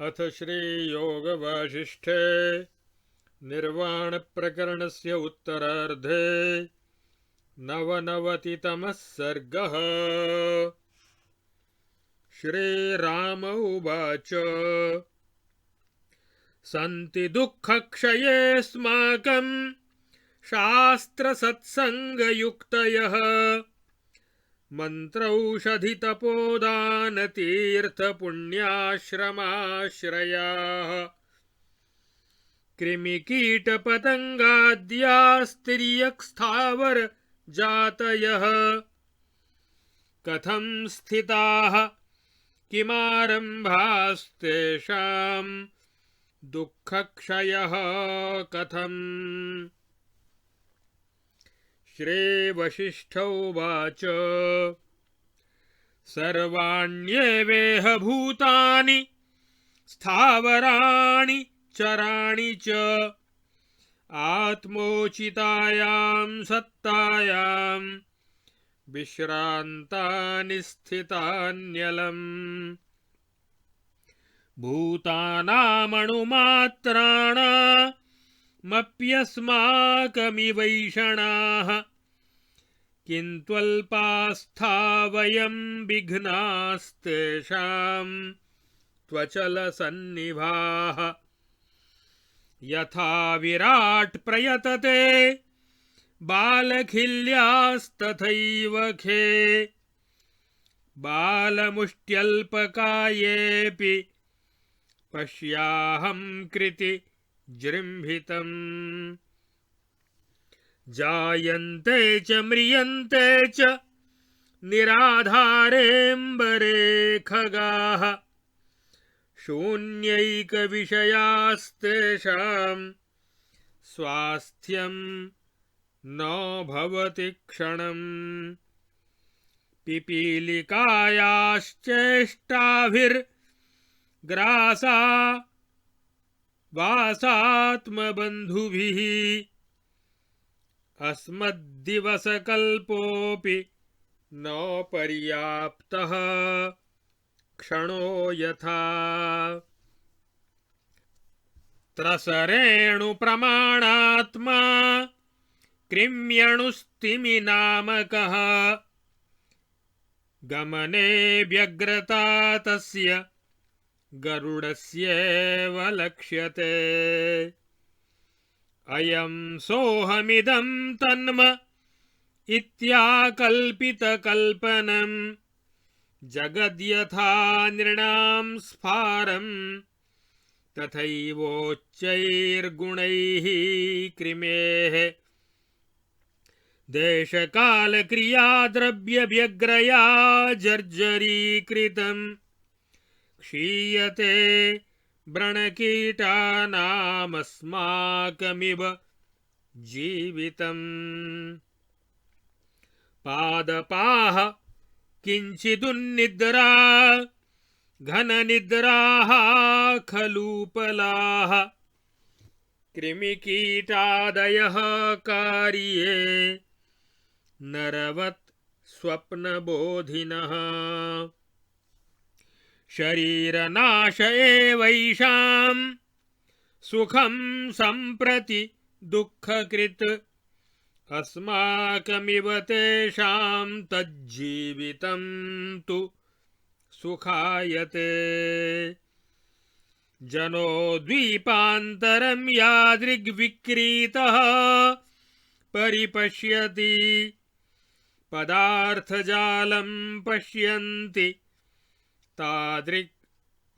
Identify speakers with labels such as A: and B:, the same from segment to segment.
A: अथ श्रीयोगवासिष्ठे निर्वाणप्रकरणस्य उत्तरार्धे नवनवतितमः सर्गः। श्रीराम उवाच सन्ति दुःखक्षयेऽस्माकं शास्त्रसत्सङ्गयुक्तयः मन्त्रौषधितपोदानतीर्थपुण्याश्रमाश्रयाः कृमिकीटपतङ्गाद्यास्तिर्यक्स्थावरजातयः कथं स्थिताः किमारम्भास्तेषां दुःखक्षयः कथम्। श्रीवसिष्ठ उवाच सर्वाण्येवेह भूतानि स्थावराणि चराणि च आत्मोचितायां सत्तायां विश्रान्तानि स्थितान्यलम्। भूतानामणुमात्राणामप्यस्माकमिवैषणाः किन्त्वल्पास्था वयं विघ्नास्तेषां त्वचलसन्निभाः। यथा विराट् प्रयतते बालखिल्यास्तथैव खे बालमुष्ट्यल्पकायेऽपि पश्याहं कृति जृम्भितम्। जायन्ते च म्रियन्ते च निराधारेऽम्बरे खगाः शून्यैकविषयास्तेषां स्वास्थ्यं न भवति क्षणम्। पिपीलिकायाश्चेष्टाभिर्ग्रासा वासात्मबन्धुभिः अस्मद्दिवसकल्पोऽपि न पर्याप्तः क्षणो यथा। त्रसरेणुप्रमाणात्मा कृम्यणुस्तिमिनामकः गमने व्यग्रता तस्य गरुडस्येव लक्ष्यते। अयं सोऽहमिदं तन्म इत्याकल्पितकल्पनं जगद्यथा नृणां स्फारं तथैवोच्चैर्गुणैः कृमेः देशकालक्रियाद्रव्यव्यग्रया जर्जरीकृतं क्षीयते व्रणकीटानामस्माकमिव जीवितम्। पादपाः किञ्चिदुन्निद्रा घननिद्राः खलूपलाः कृमिकीटादयः कार्ये नरवत् स्वप्नबोधिनः। शरीरनाश एवैषां सुखं सम्प्रति दुःखकृत् अस्माकमिव तेषां तज्जीवितं तु सुखायते। जनो द्वीपान्तरं यादृग्विक्रीतः परिपश्यति पदार्थजालं पश्यन्ति तादृक्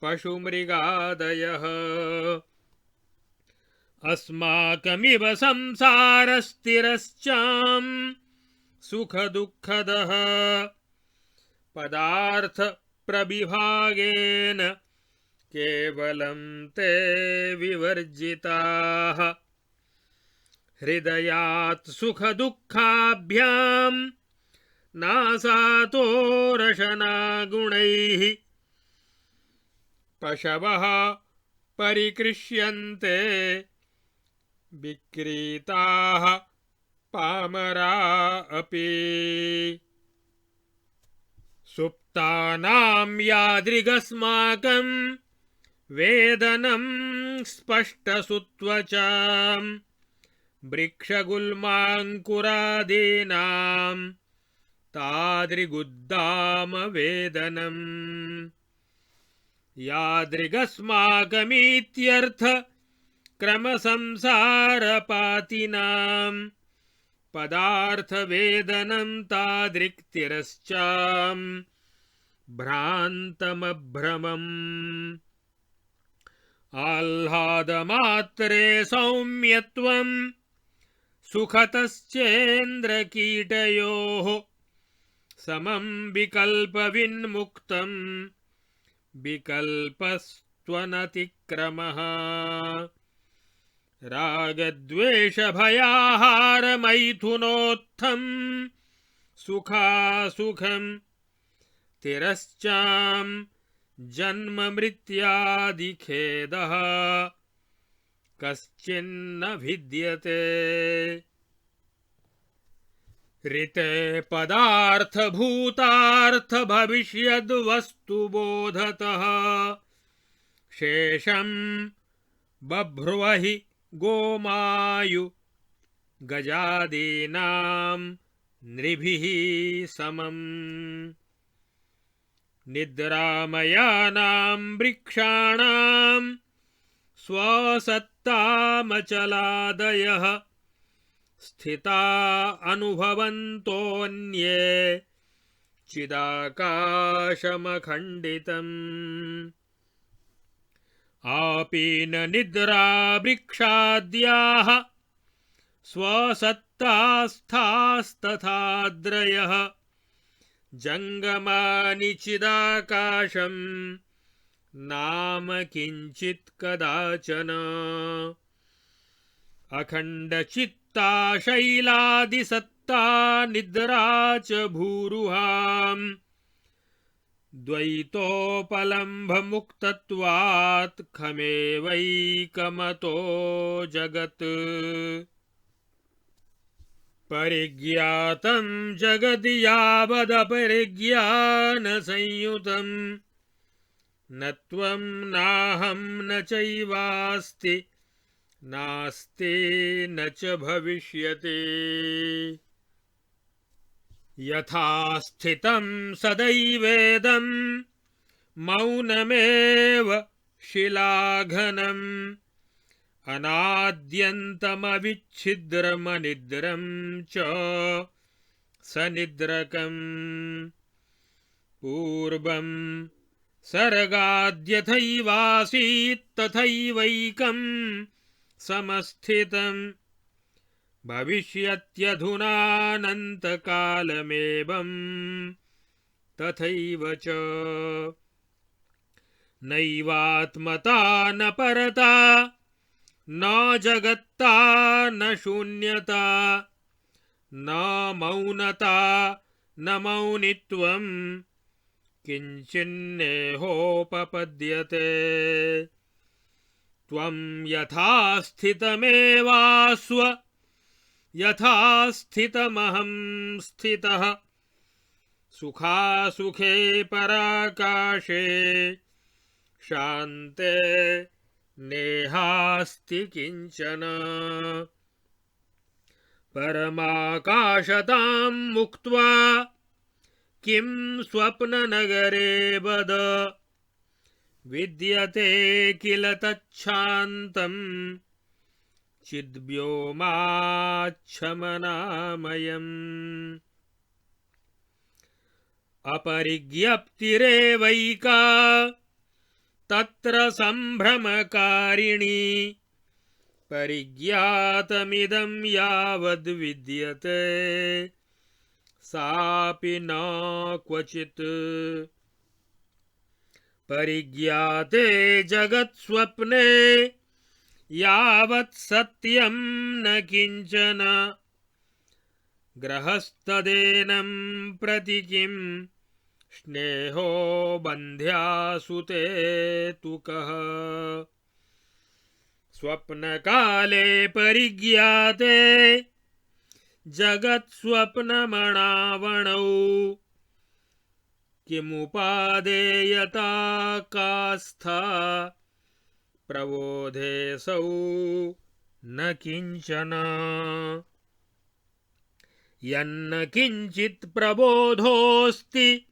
A: पशुमृगादयः। अस्माकमिव संसारस्थिरश्चां सुखदुःखदः पदार्थप्रविभागेन केवलं ते विवर्जिताः। हृदयात् सुखदुःखाभ्यां नासातो रशनागुणैः पशवः परिकृष्यन्ते विक्रीताः पामरा अपि। सुप्तानां यादृगस्माकं वेदनं स्पष्टसुत्वचां वृक्षगुल्माङ्कुरादीनां तादृगुद्दामवेदनम् यादृगस्माकमीत्यर्थ क्रमसंसारपातिनां पदार्थवेदनं तादृक्तिरश्चां भ्रान्तमभ्रमम् आह्लादमात्रे सौम्यत्वं सुखतश्चेन्द्रकीटयोः समं विकल्पविन्मुक्तं विकल्पस्त्वनतिक्रमः रागद्वेषभयाहारमैथुनोत्थं सुखासुखं तिरश्चां जन्ममृत्यादिखेदः कश्चिन्न भिद्यते ऋते पदार्थभूतार्थभविष्यद्वस्तुबोधतः शेषं बभ्रुवहि गोमायु गजादीनां नृभिः समम् निद्रामयानां वृक्षाणां स्वसत्तामचलादयः स्थिता अनुभवन्तोऽन्ये चिदाकाशमखण्डितम् आपीन निद्रा वृक्षाद्याः स्वसत्तास्थास्तथाद्रयः जङ्गमानि चिदाकाशं नाम किञ्चित् कदाचन अखण्डचित्ता शैलादिसत्ता निद्रा च भूरुहां द्वैतोपलम्भमुक्तत्वात् खमेवैकमतो जगत् परिज्ञातं जगद् यावदपरिज्ञानसंयुतं न त्वं नाहं न चैवास्ति नास्ति न च भविष्यति यथा स्थितं सदैवेदं मौनमेव शिलाघनम् अनाद्यन्तमविच्छिद्रमनिद्रं च सनिद्रकम् पूर्वं सर्गाद्यथैवासीत् तथैवैकं समस्थितं भविष्यत्यधुनानन्तकालमेवं तथैव च नैवात्मता न परता न जगत्ता न शून्यता न मौनता न मौनित्वं किञ्चिन्नेहोपपद्यते त्वं यथा स्थितमेवास्व यथा स्थितमहं स्थितः सुखासुखे पराकाशे शान्ते नेहास्ति किञ्चन परमाकाशतां मुक्त्वा किं स्वप्ननगरे वद विद्यते किल तच्छान्तं चिद्व्योमाच्छमनामयम् अपरिज्ञप्तिरेवैका तत्र सम्भ्रमकारिणी परिज्ञातमिदं यावद्विद्यते सापि न क्वचित् परिज्ञाते जगत्स्वप्ने यावत् सत्यं न किञ्चन ग्रहस्तदेनं प्रति किं स्नेहो बन्ध्यासुते तु कः स्वप्नकाले परिज्ञाते जगत्स्वप्नमणावणौ किमुपादेयता कास्था प्रबोधेऽसौ न किञ्चन। यन्न किञ्चित् प्रबोधोऽस्ति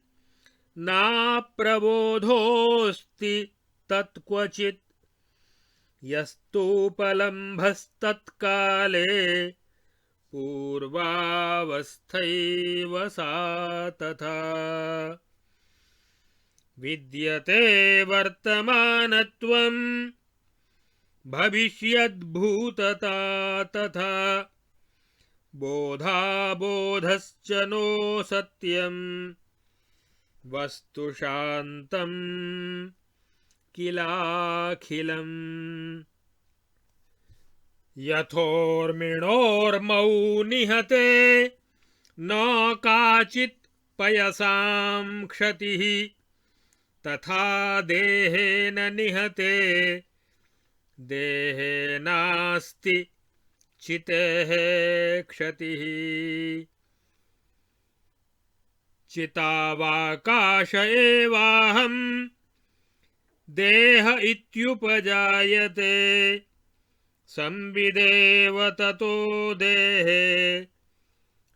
A: नाप्रबोधोऽस्ति तत्क्वचित्। यस्तोपलम्भस्तत्काले पूर्वावस्थैव सा तथा। विद्यते वर्तमानत्वं भविष्यद्भूतता तथा। बोधाबोधश्च नो सत्यं वस्तु शान्तं किलाखिलम्। यथोर्मिणोर्मौ निहते न काचित् पयसां क्षतिः। तथा देहेन निहते देहे नास्ति चितेः क्षतिः। चितावाकाश एवाहं देह इत्युपजायते। संविदेव ततो देहे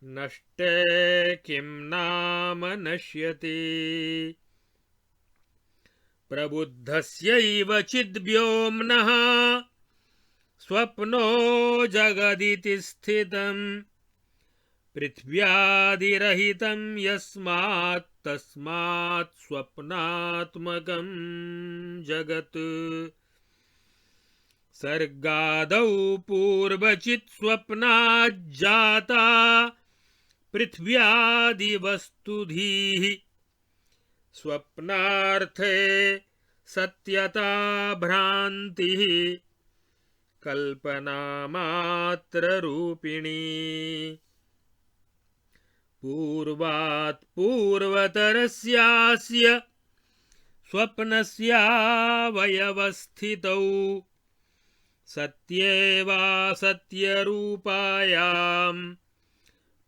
A: नष्टे किं नाम नश्यति। प्रबुद्धस्यैव चिद्व्योम्नः स्वप्नो जगदिति स्थितम्। पृथ्व्यादिरहितं यस्मात् तस्मात् स्वप्नात्मकं जगत्। सर्गादौ पूर्वचित् स्वप्नाज्जाता पृथ्व्यादिवस्तुधिः। स्वप्नार्थे सत्यता भ्रान्तिः कल्पनामात्ररूपिणी। पूर्वात् पूर्वतरस्यास्य स्वप्नस्यावयवस्थितौ सत्येवासत्यरूपायां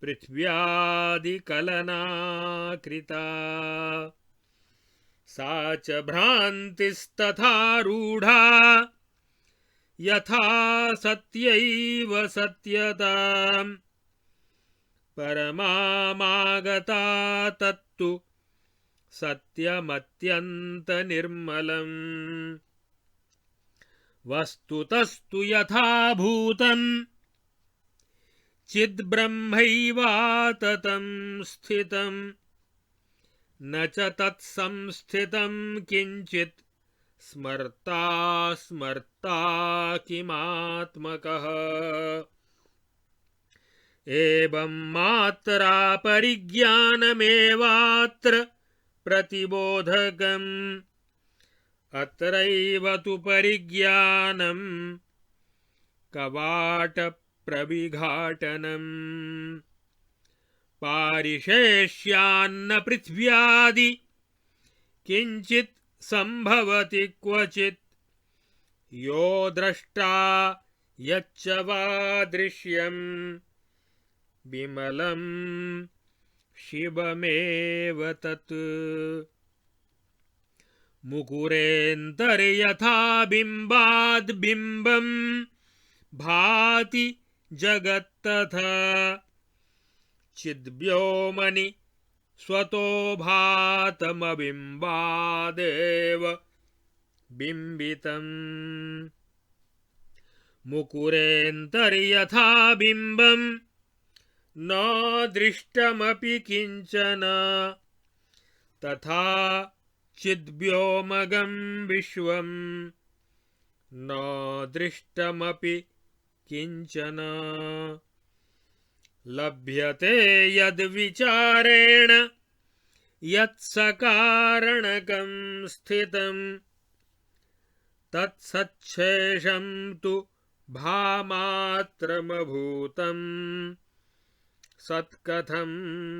A: पृथ्व्यादिकलना कृता। सा च भ्रान्तिस्तथा रूढा यथा सत्यैव सत्यताम्। परमामागता तत्तु सत्यमत्यन्तनिर्मलम्। वस्तुतस्तु यथा भूतं चिद्ब्रह्मैवाततं स्थितं। न च तत्संस्थितं किञ्चित् स्मर्ता स्मर्ता किमात्मकः। एवं मात्रा परिज्ञानमेवात्र प्रतिबोधकम्। अत्रैव तु परिज्ञानं कवाटप्रविघाटनम्। पारिशेष्यान्न पृथ्व्यादि किञ्चित् सम्भवति क्वचित्। यो द्रष्टा यच्च वा दृश्यम् विमलं शिवमेव तत्। मुकुरेऽन्तर्यथा बिम्बाद् बिम्बं भाति जगत्तथा। चिद्व्योमनि स्वतो भातमबिम्बादेव बिम्बितम्। मुकुरेऽन्तर्यथा बिम्बं न दृष्टमपि किञ्चन। तथा चिद्व्योमगं विश्वं न दृष्टमपि किञ्चन। लभ्यते यद्विचारेण यत्सकारणकं स्थितं। तत्सच्छेषं तु भामात्रमभूतं। सत्कथं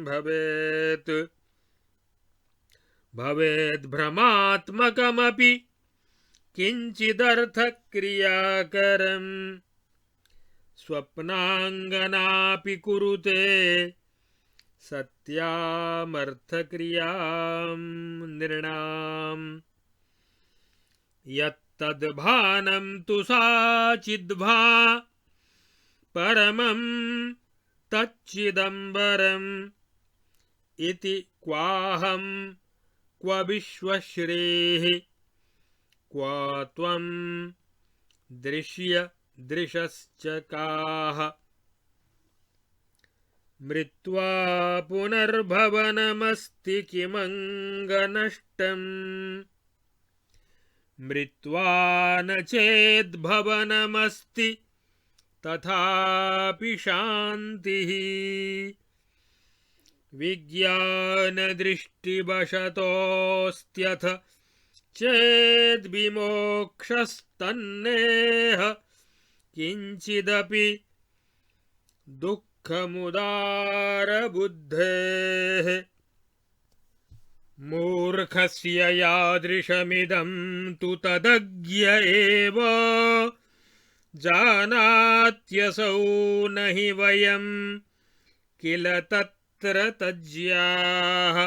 A: भवेत्। भवेद्भ्रमात्मकमपि किञ्चिदर्थक्रियाकरम्। स्वप्नाङ्गनापि कुरुते सत्यामर्थक्रियां नृणाम्। यत् तद्भानं तु सा चिद्भा परमं तच्चिदम्बरम् इति क्वाहं क्व विश्वश्रेः क्व त्वं दृश्य दृशश्च काः मृत्वा पुनर्भवनमस्ति किमङ्गनष्टम् मृत्वा न चेद्भवनमस्ति तथापि शान्तिः विज्ञानदृष्टिवशतोऽस्त्यथ चेद्विमोक्षस्तन्नेह किञ्चिदपि दुःखमुदारबुद्धेः मूर्खस्य यादृशमिदं तु तदज्ञ एव जानात्यसौ न हि वयं किल तत्र तज्ज्याः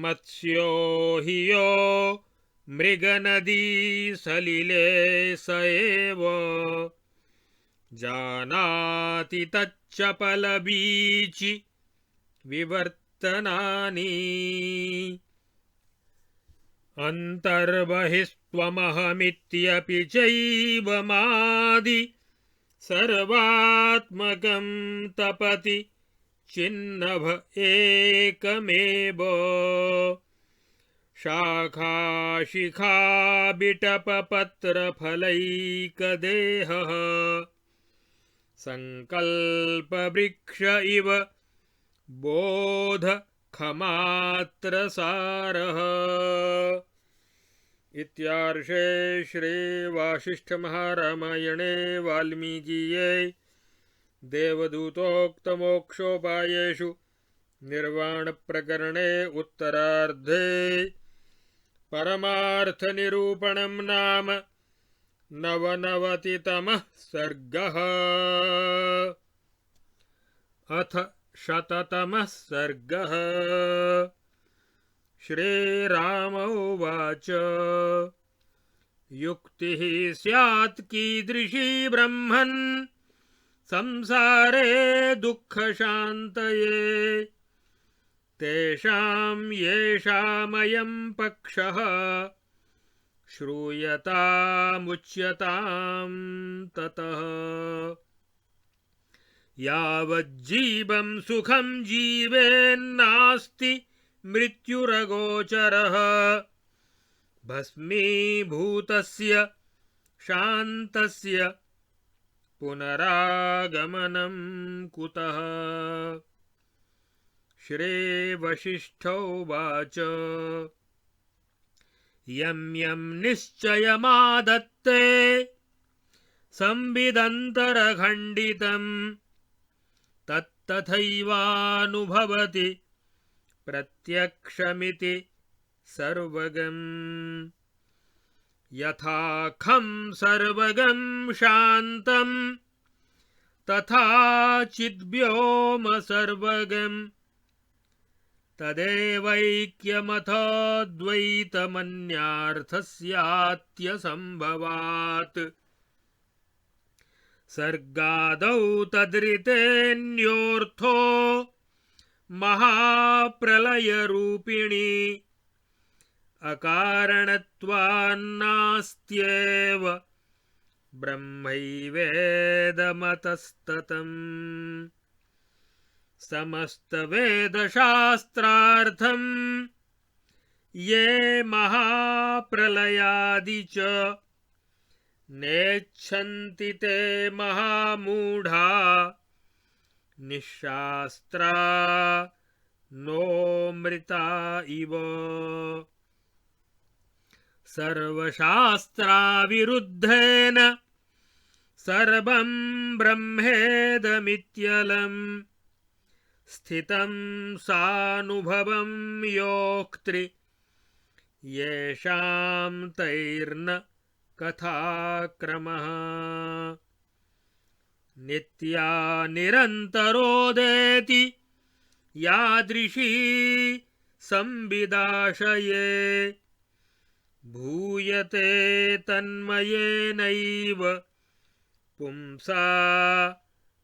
A: मत्स्यो हि यो मृगनदी सलिले स एव जानाति तच्चपलबीचि विवर्तनानि अन्तर्बहिस्त्वमहमित्यपि चैवमादि सर्वात्मकं तपति चिन्नभ एकमेव शाखाशिखाबिटपपत्रफलैकदेहः संकल्पवृक्ष इव बोधखमात्रसारः। इत्यार्षे श्री वासिष्ठमहारामायणे वाल्मीकीये देवदूतोक्तमोक्षोपायेषु निर्वाणप्रकरणे उत्तरार्धे परमार्थनिरूपणं नाम नवनवतितमः सर्गः। अथ शततमः सर्गः। श्रीराम उवाच युक्तिः स्यात् कीदृशी ब्रह्मन् संसारे दुःखशान्तये तेषां येषामयं पक्षः श्रूयतामुच्यतां ततः। यावज्जीवं सुखं जीवेन्नास्ति मृत्युरगोचरः भस्मीभूतस्य शान्तस्य पुनरागमनं कुतः। श्रीवसिष्ठोवाच यं यं निश्चयमादत्ते संविदन्तरखण्डितं तत्तथैवानुभवति प्रत्यक्षमिति सर्वगम्। यथाखं सर्वगं शान्तं तथा चिद्व्योम सर्वगम् तदेवैक्यमथोऽद्वैतमन्यार्थस्यात्यसम्भवात्। सर्गादौ तद्रितेऽन्योऽर्थो महाप्रलयरूपिणी अकारणत्वान्नास्त्येव ब्रह्मैवेदमतस्ततम्। समस्तवेदशास्त्रार्थं ये महाप्रलयादि च नेच्छन्ति ते महामूढा निःशास्त्रा नोऽमृता इव। सर्वशास्त्राविरुद्धेन सर्वं ब्रह्मेदमित्यलं स्थितं सानुभवं योक्तृ येषां तैर्न कथाक्रमः। नित्या निरन्तरोदेति यादृशी संविदाशये भूयते तन्मयेनैव पुंसा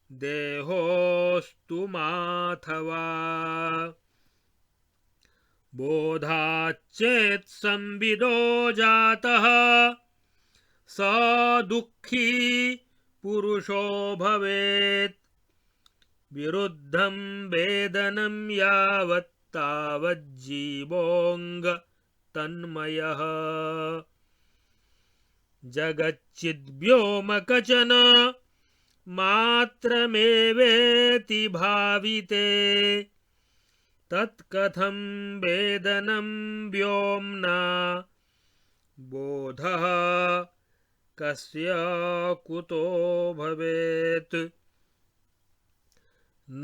A: देहोस्तु माथवा बोधाच्चेत् संविदो जातः स दुःखी पुरुषो भवेत् विरुद्धं वेदनं यावत् तावज्जीवोऽङ्ग तन्मयः जगच्चिद्व्योमकचन मात्रमेवेति भाविते तत्कथं वेदनं व्योम्ना बोधः कस्य कुतो भवेत् न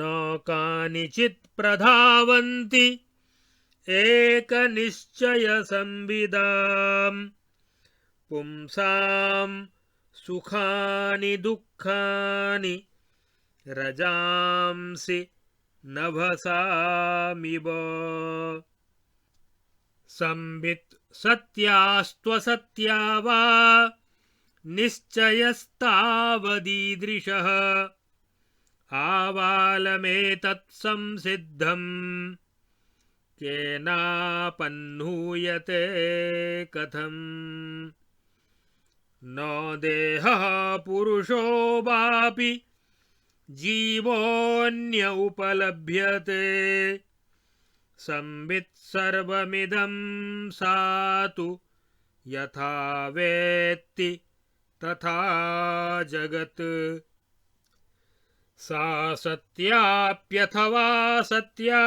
A: कानिचित् प्रधावन्ति एकनिश्चयसंविदाम् पुंसां सुखानि दुःखानि रजांसि नभसामिव संवित् सत्यास्त्वसत्या वा निश्चयस्तावदीदृशः आवालमेतत् संसिद्धम् केनापह्नुयते कथम् न देहः पुरुषो वापि जीवोऽन्य उपलभ्यते संवित् सर्वमिदं सा तु यथा वेत्ति तथा जगत् सा सत्याप्यथवा सत्या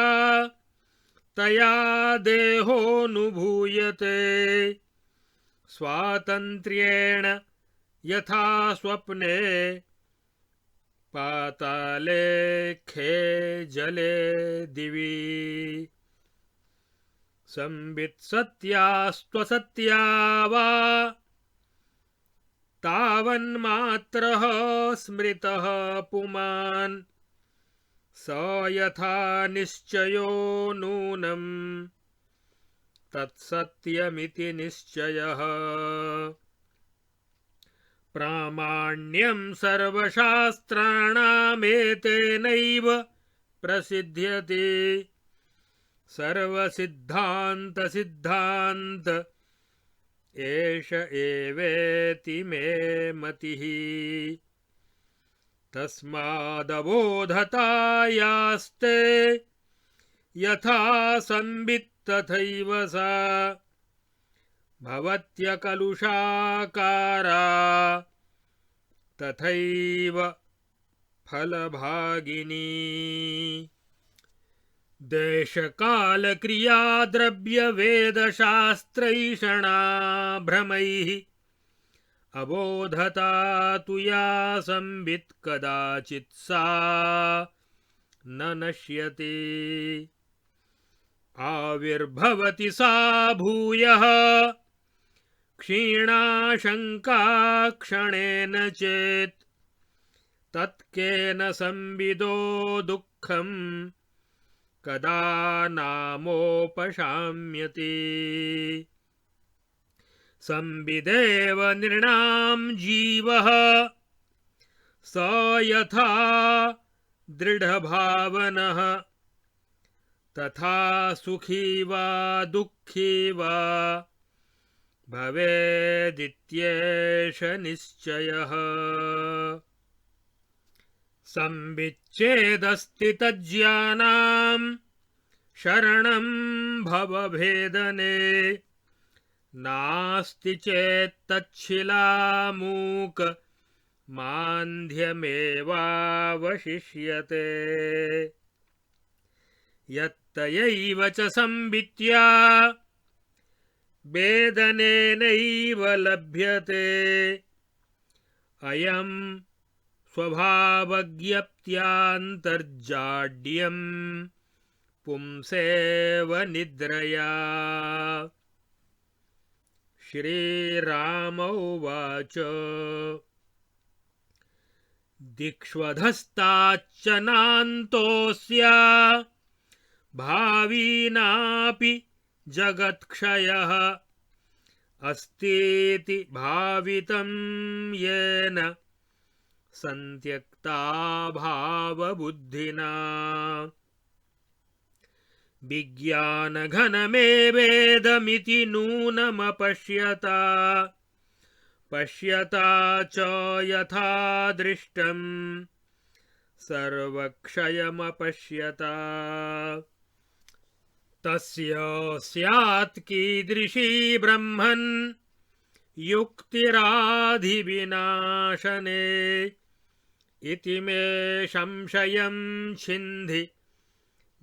A: तया देहोऽनुभूयते स्वातन्त्र्येण यथा स्वप्ने पाताले खे जले दिवि संवित् सत्यास्त्वसत्या वा तावन्मात्रः स्मृतः पुमान् स यथा निश्चयो नूनम् तत्सत्यमिति निश्चयः प्रामाण्यं सर्वशास्त्राणामेतेनैव प्रसिद्ध्यते सर्वसिद्धान्तसिद्धान्त एष एवेति मे मतिः तस्मादबोधता यास्ते यथा संवित् तथैव सा भवत्यकलुषाकारा तथैव फलभागिनी देशकालक्रियाद्रव्यवेदशास्त्रैषणा भ्रमैः अबोधता तु या संवित् कदाचित् सा न नश्यति आविर्भवति सा भूयः क्षीणा क्षणेन चेत् तत्केन संविदो दुःखं कदा नामोपशाम्यति संविदेव नृणां जीवः स यथा दृढभावनः तथा सुखी वा दुःखी वा भवेदित्येष निश्चयः संविच्चेदस्ति तज्ज्ञानां शरणं भवभेदने नास्ति चेत्तच्छिलामूक मान्ध्यमेवावशिष्यते यत्तयैव च संवित्या वेदनेनैव लभ्यते अयं स्वभावज्ञप्त्यान्तर्जाड्यं पुंसेव निद्रया श्रीराम उवाच दिक्ष्वधस्ताच्च नान्तोऽस्य भावीनापि जगत्क्षयः अस्तीति भावितं येन संत्यक्ता भावबुद्धिना विज्ञानघनमेवेदमिति नूनमपश्यता पश्यता च यथा दृष्टं सर्वक्षयमपश्यता तस्य स्यात् कीदृशी ब्रह्मन् युक्तिराधिविनाशने इति मे संशयं छिन्धि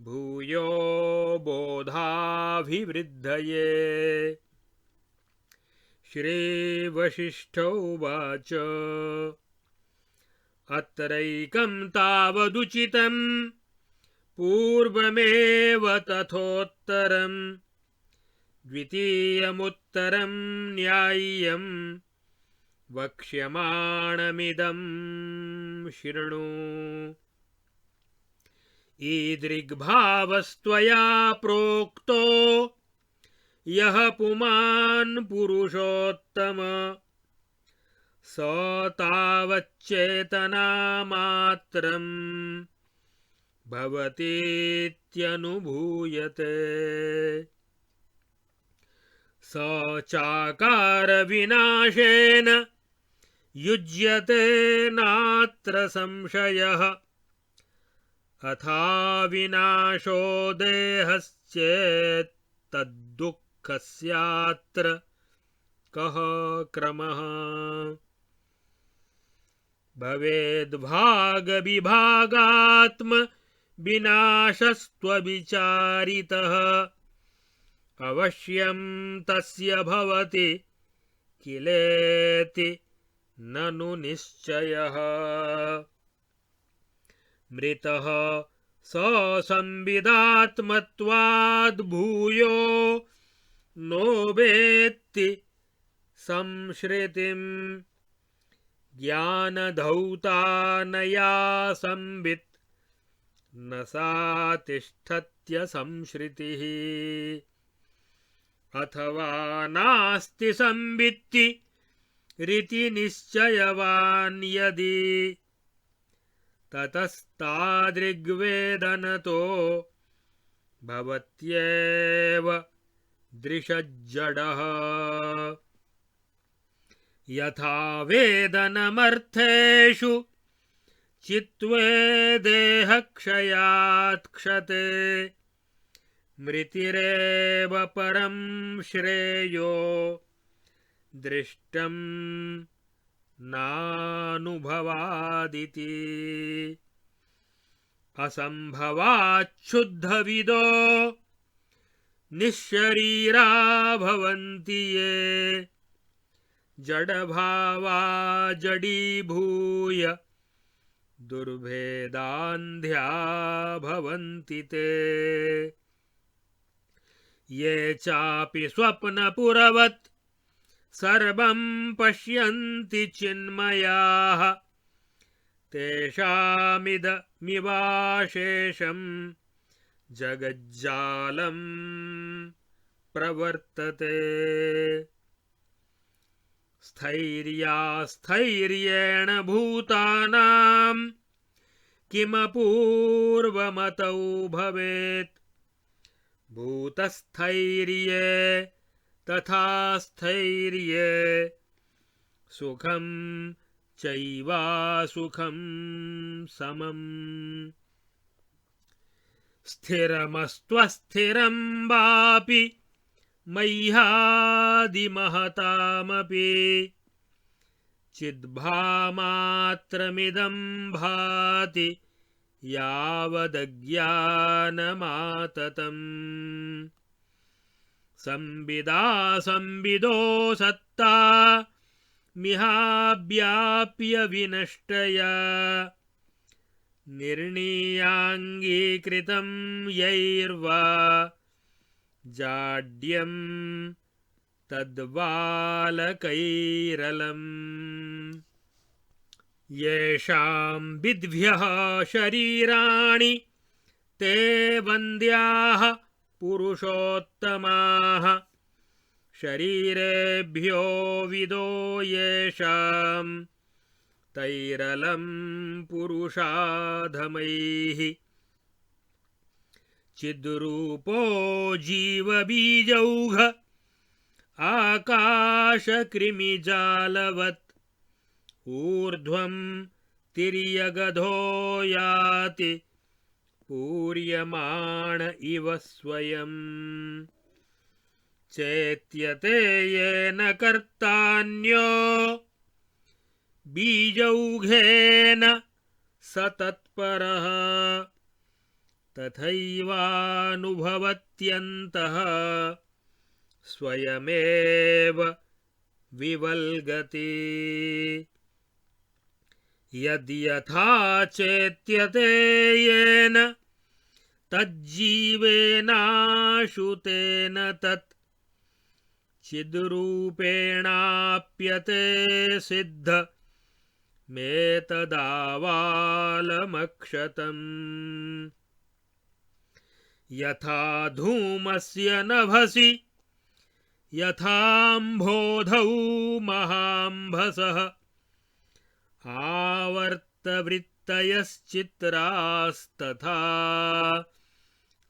A: भूयो बोधाभिवृद्धये। श्रीवसिष्ठ उवाच अत्रैकं तावदुचितं पूर्वमेव तथोत्तरं द्वितीयमुत्तरं न्याय्यं वक्ष्यमाणमिदं शृणु। ईदृग्भावस्त्वया प्रोक्तो यः पुमान् पुरुषोत्तम स तावच्चेतनामात्रं भवतीत्यनुभूयते। स चाकारविनाशेन युज्यते नात्र संशयः अथा विनाशो देहश्चेत् तद्दुःखस्यात्र कः क्रमः। भवेद्भागविभागात्म विनाशस्त्वविचारितः अवश्यं तस्य भवति किलेति ननु निश्चयः। मृतः स संविदात्मत्वाद् भूयो नो वेत्ति संश्रितिम् ज्ञानधौतानया संवित् न सा तिष्ठत्य संश्रितिः। अथवा नास्ति संवित्ति रीति निश्चयवान् यदि ततस्तादृग्वेदनतो भवत्येव दृशज्जडः। यथा वेदनमर्थेषु चित्वे देहक्षयात् क्षते मृतिरेव परं श्रेयो दृष्टं नानुभवादिति। असंभवाच्छुद्धविदो निःशरीरा भवन्ति ये जडभावा जडीभूय दुर्भेदान्ध्या भवन्ति ते। ये चापि स्वप्नपुरवत् सर्वं पश्यन्ति चिन्मयाः तेषामिदमिवाशेषं जगज्जालं प्रवर्तते। स्थैर्यास्थैर्येण भूतानां किमपूर्वमतौ भवेत् भूतस्थैर्ये तथा स्थैर्ये सुखं चैवासुखं समम्। स्थिरमस्त्वस्थिरं वापि मह्यादिमहतामपि चिद्भामात्रमिदं भाति यावदज्ञानमाततम्। संविदा सत्ता मिहाव्याप्य विनष्टया निर्णीयाङ्गीकृतं यैर्वा जाड्यं तद्वालकैरलम्। येषां विद्भ्यः शरीराणि ते वन्द्याः पुरुषोत्तमाः शरीरेभ्यो विदो येषां तैरलं पुरुषाधमैः चिद्रूपो जीवबीजौघ आकाशकृमिजालवत् ऊर्ध्वं तिर्यगधो याति पूर्यमाण इव स्वयम् चेत्यते येन कर्तान्यो बीजौघेन स तत्परः तथैवानुभवत्यन्तः स्वयमेव विवल्गति यद्यथा चेत्यते येन तज्जीवेनाशुतेन तत् चिद्रूपेणाप्यते सिद्ध मेतदावालमक्षतम् यथा धूमस्य नभसि यथाम्भोधौ महाम्भसः आवर्तवृत्तयश्चित्रास्तथा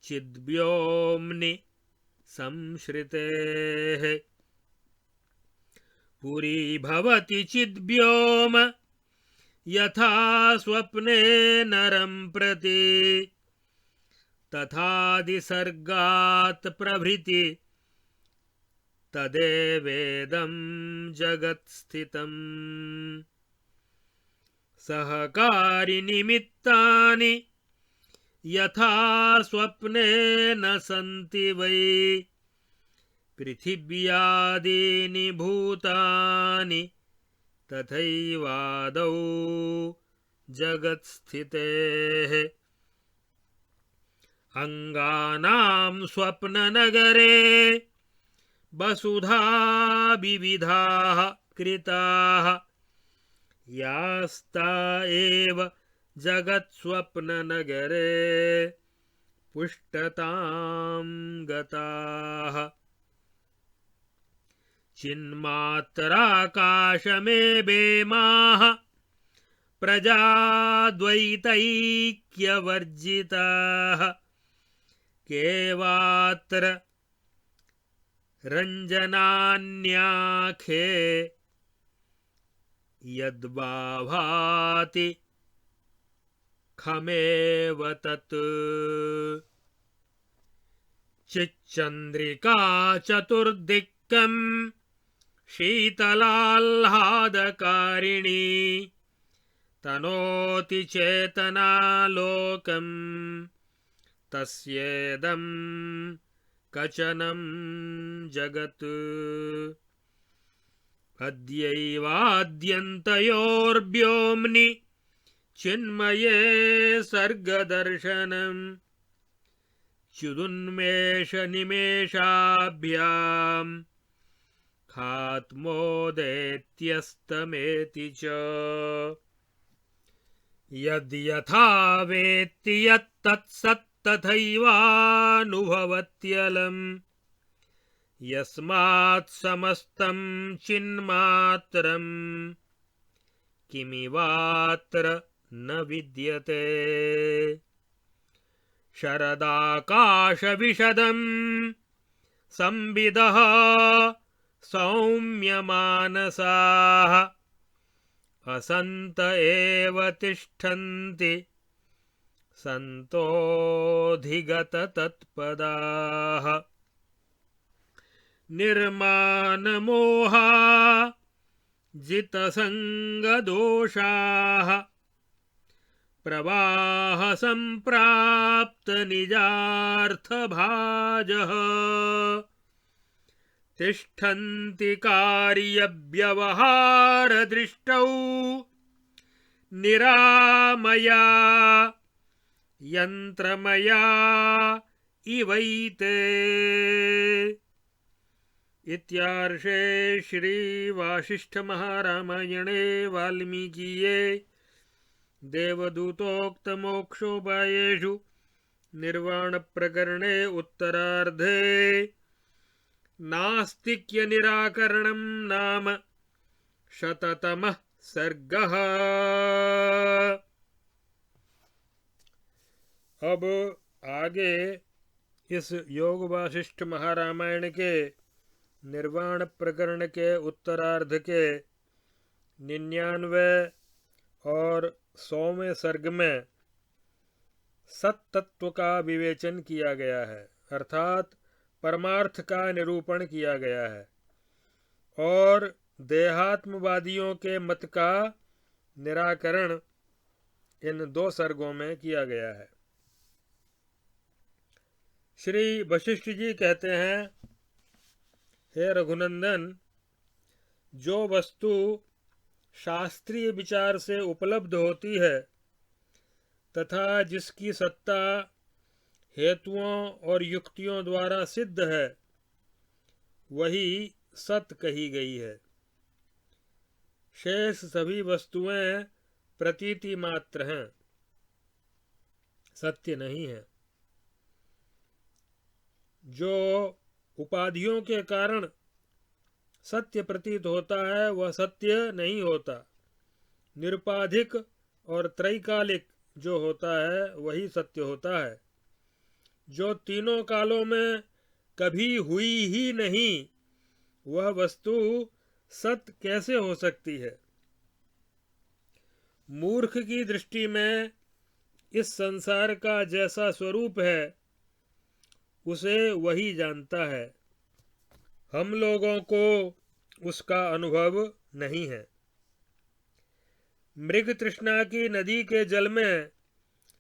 A: चिद्व्योम्नि संश्रितेः पुरी भवति चिद्व्योम यथा स्वप्ने नरं प्रति तथादिसर्गात् प्रभृति तदेवेदं जगत्स्थितम् सहकारिनिमित्तानि यथा स्वप्ने न सन्ति वै पृथिव्यादीनि भूतानि तथैवादौ जगत्स्थितेः अङ्गानां स्वप्ननगरे वसुधा विविधाः कृताः यास्ता एव जगत्स्वप्ननगरे पुष्टतां गताः चिन्मात्राकाशमेवेमाः प्रजाद्वैतैक्यवर्जिताः केवात्र रञ्जनान्याखे यद्वा भाति खमेव तत् चिच्चन्द्रिका चतुर्दिक्कं शीतलाह्लादकारिणी तनोति चेतनालोकं तस्येदं कचनं जगत् अद्यैवाद्यन्तयोर्व्योम्नि चिन्मये सर्गदर्शनं च्युदुन्मेषनिमेषाभ्यां खात्मोदेत्यस्तमेति च यद्यथा वेत्ति यत्तत्सत्तथैवानुभवत्यलम् यस्मात् समस्तं चिन्मात्रं किमिवात्र न विद्यते शरदाकाशविशदं संविदः सौम्यमानसाः असन्त एव तिष्ठन्ति सन्तोऽधिगततत्पदाः निर्मानमोहा जितसङ्गदोषाः प्रवाहसम्प्राप्तनिजार्थभाजः तिष्ठन्ति कार्यव्यवहारदृष्टौ निरामया यन्त्रमया इवैते। इत्यार्षे श्री वासिष्ठ महारामायणे वाल्मीकीये देवदूतोक्त मोक्षोपायेषु निर्वाण प्रकरणे उत्तरार्धे नास्तिक्य निराकरणं नाम शततमः सर्गः। अब आगे इस योग वासिष्ठ महारामायण के निर्वाण प्रकरण के उत्तरार्ध के 99 और 100वें सर्ग में सत्तत्व का विवेचन किया गया है, अर्थात परमार्थ का निरूपण किया गया है और देहात्मवादियों के मत का निराकरण इन 2 सर्गों में किया गया है। श्री वशिष्ठ जी कहते हैं, हे रघुनंदन, जो वस्तु शास्त्रीय विचार से उपलब्ध होती है तथा जिसकी सत्ता हेतुओं और युक्तियों द्वारा सिद्ध है, वही सत कही गई है। शेष सभी वस्तुएं प्रतीति मात्र हैं, सत्य नहीं है। जो उपाधियों के कारण सत्य प्रतीत होता है वह सत्य नहीं होता। निरुपाधिक और त्रैकालिक जो होता है वही सत्य होता है। जो तीनों कालों में कभी हुई ही नहीं, वह वस्तु सत्य कैसे हो सकती है? मूर्ख की दृष्टि में इस संसार का जैसा स्वरूप है उसे वही जानता है। हम लोगों को उसका अनुभव नहीं है। मृग तृष्णा की नदी के जल में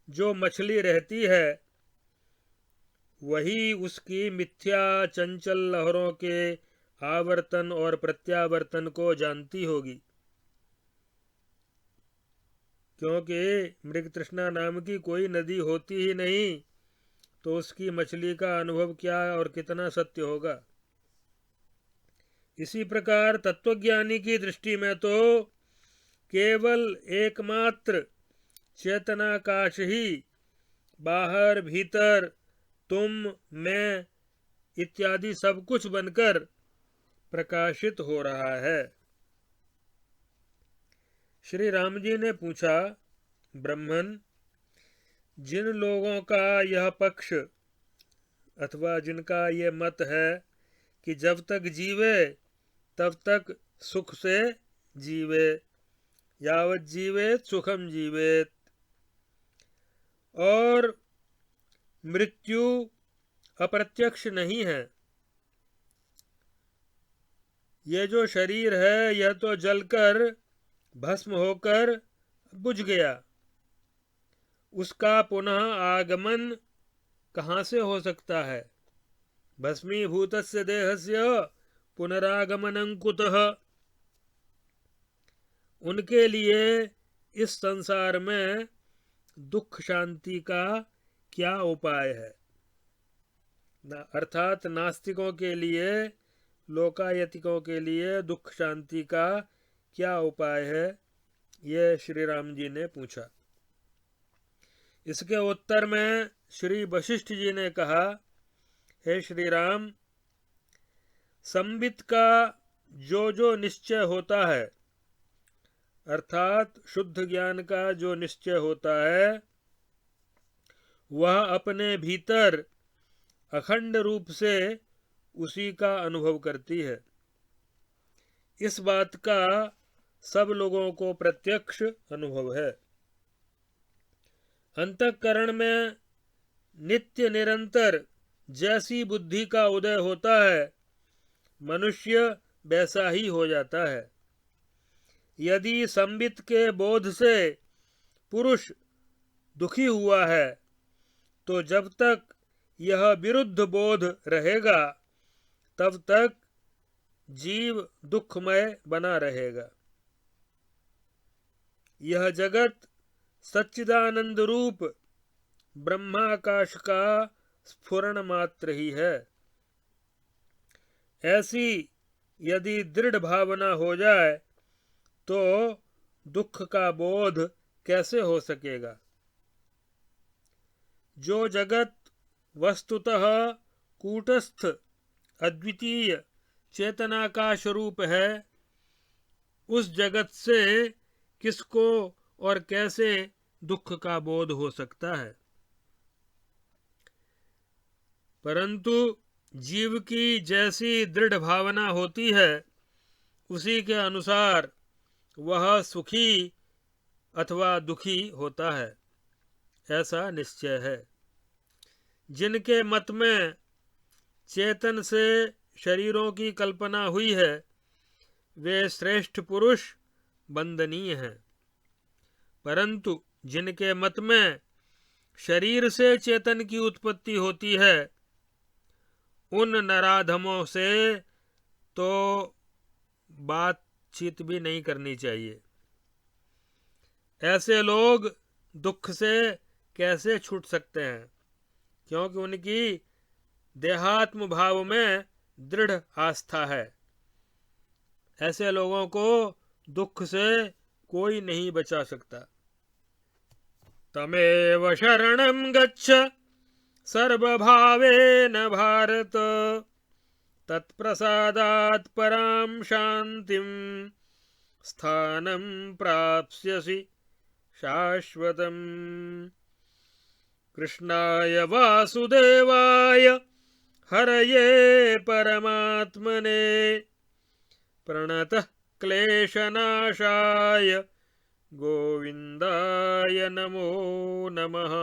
A: जो मछली रहती है वही उसकी मिथ्या चंचल लहरों के आवर्तन और प्रत्यावर्तन को जानती होगी, क्योंकि मृग तृष्णा नाम की कोई नदी होती ही नहीं, तो उसकी मछली का अनुभव क्या और कितना सत्य होगा। इसी प्रकार तत्वज्ञानी की दृष्टि में तो केवल एकमात्र चेतनाकाश ही बाहर भीतर तुम मैं इत्यादि सब कुछ बनकर प्रकाशित हो रहा है। श्री राम जी ने पूछा, ब्रह्मन, जिन लोगों का यह पक्ष अथवा जिनका ये मत है कि जब तक जीवे तब तक सुख से जीवे, यावत जीवेत सुखम जीवेत, और मृत्यु अप्रत्यक्ष नहीं है। ये जो शरीर है यह तो जलकर भस्म होकर बुझ गया, उसका पुनः आगमन कहाँ से हो सकता है? भस्मीभूतस्य देहस्य पुनरागमनं कुतः। उनके लिए इस संसार में दुख शांति का क्या उपाय है? अर्थात नास्तिकों के लिए, लोकायतिकों के लिए दुख शांति का क्या उपाय है, ये श्री राम जी ने पूछा। इसके उत्तर में श्री वशिष्ठ जी ने कहा, हे श्री राम, संबित का जो निश्चय होता है, अर्थात शुद्ध ज्ञान का जो निश्चय होता है, वह अपने भीतर अखंड रूप से उसी का अनुभव करती है। इस बात का सब लोगों को प्रत्यक्ष अनुभव है। अंतःकरण में नित्य निरंतर जैसी बुद्धि का उदय होता है, मनुष्य वैसा ही हो जाता है। यदि संबित के बोध से पुरुष दुखी हुआ है, तो जब तक यह विरुद्ध बोध रहेगा तब तक जीव दुखमय बना रहेगा। यह जगत सच्चिदानंद रूप ब्रह्माकाश का स्फुरण मात्र ही है। ऐसी यदि दृढ़ भावना हो जाए तो दुख का बोध कैसे हो सकेगा? जो जगत वस्तुतः कूटस्थ अद्वितीय चेतना का स्वरूप है, उस जगत से किसको और कैसे दुख का बोध हो सकता है। परंतु जीव की जैसी दृढ़ भावना होती है, उसी के अनुसार वह सुखी अथवा दुखी होता है, ऐसा निश्चय है। जिनके मत में चेतन से शरीरों की कल्पना हुई है, वे श्रेष्ठ पुरुष वंदनीय हैं। परंतु जिनके मत में शरीर से चेतन की उत्पत्ति होती है, उन नराधमों से तो बातचीत भी नहीं करनी चाहिए। ऐसे लोग दुख से कैसे छूट सकते हैं, क्योंकि उनकी देहात्म भाव में दृढ़ आस्था है। ऐसे लोगों को दुख से कोई नहीं बचा सकता। तमेव शरणं गच्छ सर्वभावेन भारत, तत्प्रसादात् परां शान्तिं स्थानं प्राप्स्यसि शाश्वतम्। कृष्णाय वासुदेवाय हरये परमात्मने प्रणतः क्लेशनाशाय गोविन्दाय नमो नमः।